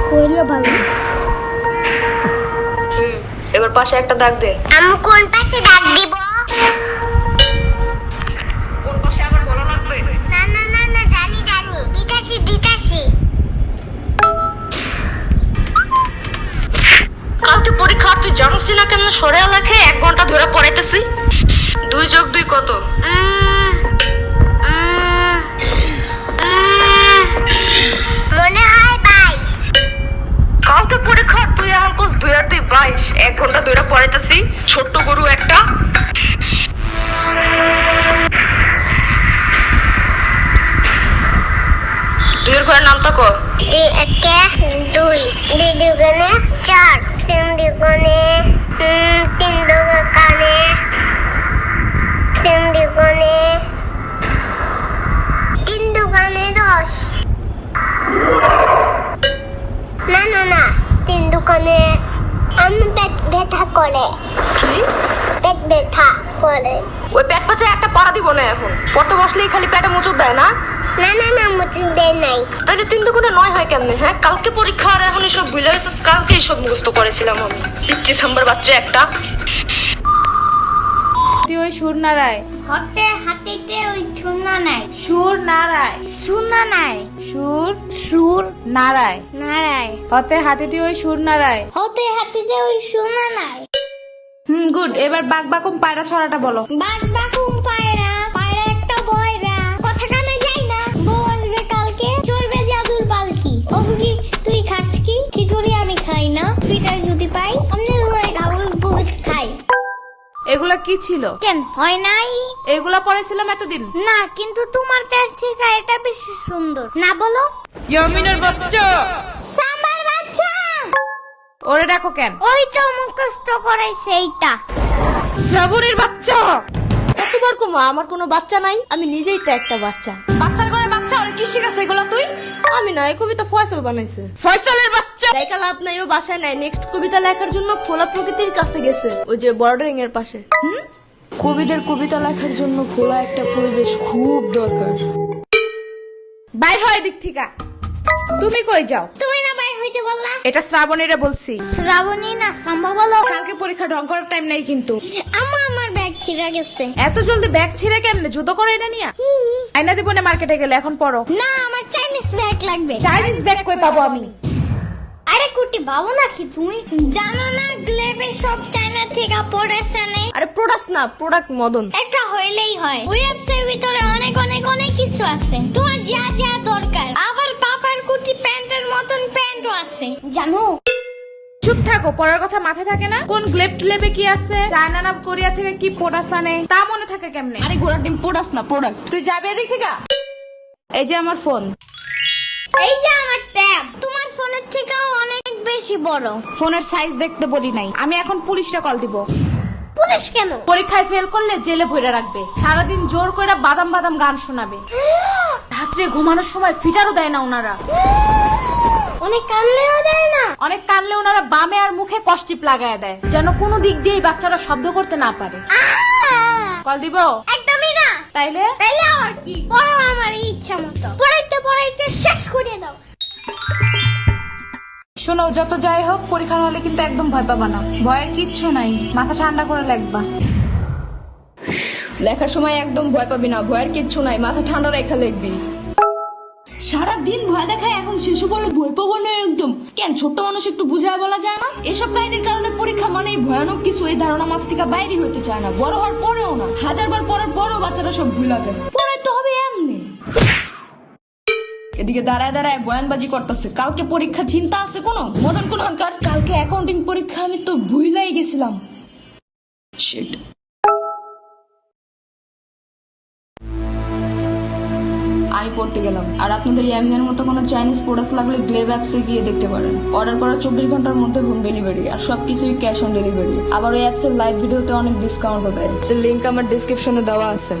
কইলে ভালো। এবার পাশে একটা দাগ দে। আমি কোন পাশে দাগ দিব? কোন পাশে আবার বলা লাগবে? না না না না, জানি জানি, দিতাছি। কালকে পরীক্ষা, তুই জানিস না কেমন সরে লেখে 1 ঘন্টা ধরে পড়াইতেছি। 2 + 2 কত? মনে হয় 22। কালকে পরীক্ষা, তুই এখন কোস 2 আর 2 22। 1 ঘন্টা ধরে পড়াইতেছি, ছোট্ট গরু একটা। দুইয়ের ঘরের নামটা ক? 2 একে 2, 2 দুগুণে 4, 3 দুগুণে 3 দুগুণে 3 দুগুণে 10। না না না, 3 দুগুণে আমি পেট ব্যথা করে। কি? পেট ব্যথা করে। ওই পেট পাচে একটা পাড়া দিব না এখন। পড়তে বসলেই খালি পেটে মুচুর দেয় না? না না না, মুচি দেয় নাই। তাহলে 3 দুগুণে 9 হয় কেমনে? হ্যাঁ, কালকে পরীক্ষা আর এখন এসব ভুলে গেছিস? কালকে এসব মুখস্থ করেছিলাম আমি। পিচ্চি সাম্বার বাচ্চা একটা। তুই ওই সুর নাড়ায়, হাতিতে ওই শূন্য নাই। সুর নাড়ায়, শূন্য নাই। সুর নাড়ায়, নারায়। হতে হাতিটি ওই সুর নাড়ায়। হাতিতে ওই শূন্য নাই। গুড। এবার বাক বাকুম পায়রা ছড়াটা বলো। বাঘ বাকুম পায়রা, পায়রা একটা বয়রা, কথা কানে যাই না, বউ আসবে কালকে, চলবে জাদুর পালকি। ও বুঝি তুই খাস কি? খিচুড়ি আমি খাই না, পিঠার যদি পাই আমি ধরে খাবো, বহুত খাই। এগুলা কি ছিল? কেন হয় নাই? এগুলা পড়েছিলাম এতদিন। না, কিন্তু তোমার কাছ থেকে এটা বেশি সুন্দর। না বলো? ইয়ামিনের বাচ্চা, সাম্বার বাচ্চা। ওরে দেখো কেন? ওই তো মুখস্থ করাইছে এইটা। শ্রাবণের বাচ্চা। কতবার কমা, আমার কোনো বাচ্চা নাই, আমি নিজেই তো একটা বাচ্চা। বাচ্চার ঘরে বাচ্চা, ওরে কি শিখাছে এগুলা তুই? আমি না, এই কবিতা ফয়সাল বানাইছে। ফয়সালের বাচ্চা। লেখা লাভ নাই, ও বাসায় নাই। নেক্সট কবিতা লেখার জন্য খোলা প্রকৃতির কাছে গেছে, ওই যে বর্ডারিং এর পাশে। কবিদের কবিতা লেখার জন্য খোলা একটা পরিবেশ খুব দরকার। বাইর হয় দিক থেকে। তুমি কই যাও? তুমি না বাইর হইতে বললা? এটা শ্রাবণীরে বলছি। শ্রাবণী না সাম্বা বলো। কালকে পরীক্ষা ঢং করার টাইম নেই কিন্তু। আমার ব্যাগ ছিঁড়ে গেছে। এত জলদি ব্যাগ ছিঁড়ে কেমনে? জুতো করে এটা নিয়া আইনা দিব না মার্কেটে গেলে। এখন পড়ো। না, আমার চাইনিজ ব্যাগ লাগবে। চাইনিজ ব্যাগ কই পাবো আমি? আরে কুটি বাবু নাকি তুমি? জানো না গ্লেবে সব চায়না থেকে পড়েছে নেই? আরে প্রোডাক্ট না, প্রোডাক্ট মদন। একটা হইলেই হয়। ওয়েবসাইট ভিতরে অনেক অনেক অনেক কিছু আছে, তোমার যা যা দরকার। আবার পাপার কুটি প্যান্টের মতন প্যান্টও আছে, জানো? চুপ থাকো, পড়ার কথা মাথায় থাকে না? কোন গ্লেব টেলেবে কি আছে, চায়না না কোরিয়া থেকে কি প্রোডাক্ট আনে তা মনে থাকে কেমনে? আরে ঘোড়ার ডিম প্রোডাক্ট না, প্রোডাক্ট। তুই যাবি এদিক থেকে। এই যে আমার ফোন। এই যে আমার ট্যাব, তোমার ফোনের থেকেও অনেক বেশি বড়। ফোনের সাইজ দেখতে বলি নাই। আমি এখন পুলিশে কল দিব। পুলিশ কেন? পরীক্ষায় ফেল করলে জেলে ভরে রাখবে, সারাদিন জোর করে বাদাম বাদাম গান শোনাবে, রাত্রে ঘুমানোর সময় ফিটারও দেয় না ওনারা। অনেক কানলেও দেয় না? অনেক কানলে ওনারা বামে আর মুখে কষ্টিপ লাগায় দেয়, যেন কোনো দিক দিয়ে বাচ্চারা শব্দ করতে না পারে। কল দিব? একদমই না। তাইলে আর কি পড়ো আমার ইচ্ছা মতো, পড়াইতে পড়াইতে শেষ করে দাও। শোনো, যত যাই হোক পরীক্ষার হলে কিন্তু একদম ভয় পাবা না। ভয়ের কিচ্ছু নাই, মাথা ঠান্ডা করে লিখবা। লেখার সময় একদম ভয় পাবি না, ভয়ের কিচ্ছু নাই, মাথা ঠান্ডা রেখা লিখবি। সারাদিন ভয় দেখায়, এখন শেষে বলে ভয় পাবো না একদম। কেন, ছোট্ট মানুষ একটু বুঝায় বলা যায় না? এসব কাহিনীর কারণে পরীক্ষা মানে ভয়ানক কিছু, এই ধারণা মাথা থেকে বাইরে হতে চায় না। বড় হওয়ার পরেও না, 1000 বার পড়ার পরেও বাচ্চারা সব ভুলা যায়। পড়াই তো হবে এমনি। এদিকে দাঁড়ায় দাঁড়ায় বয়ানবাজি করতেছে। কালকে পরীক্ষা, চিন্তা আছে কোনো? মদন কোন হনকার, কালকে অ্যাকাউন্টিং পরীক্ষা, আমি তো ভুলাই গেছিলাম। শিট। আমি পড়তে গেলাম। আর আপনাদের ইয়ামিনের মতো কোনো চাইনিজ প্রোডাক্ট লাগলে গ্লেব অ্যাপসে গিয়ে দেখতে পারেন। অর্ডার করার 24 ঘন্টার মধ্যে হোম ডেলিভারি, আর সবকিছুই ক্যাশ অন ডেলিভারি। আবার ওই অ্যাপসের লাইভ ভিডিওতে অনেক ডিসকাউন্টও দেয়। লিংক আমার ডেসক্রিপশনে দেওয়া আছে।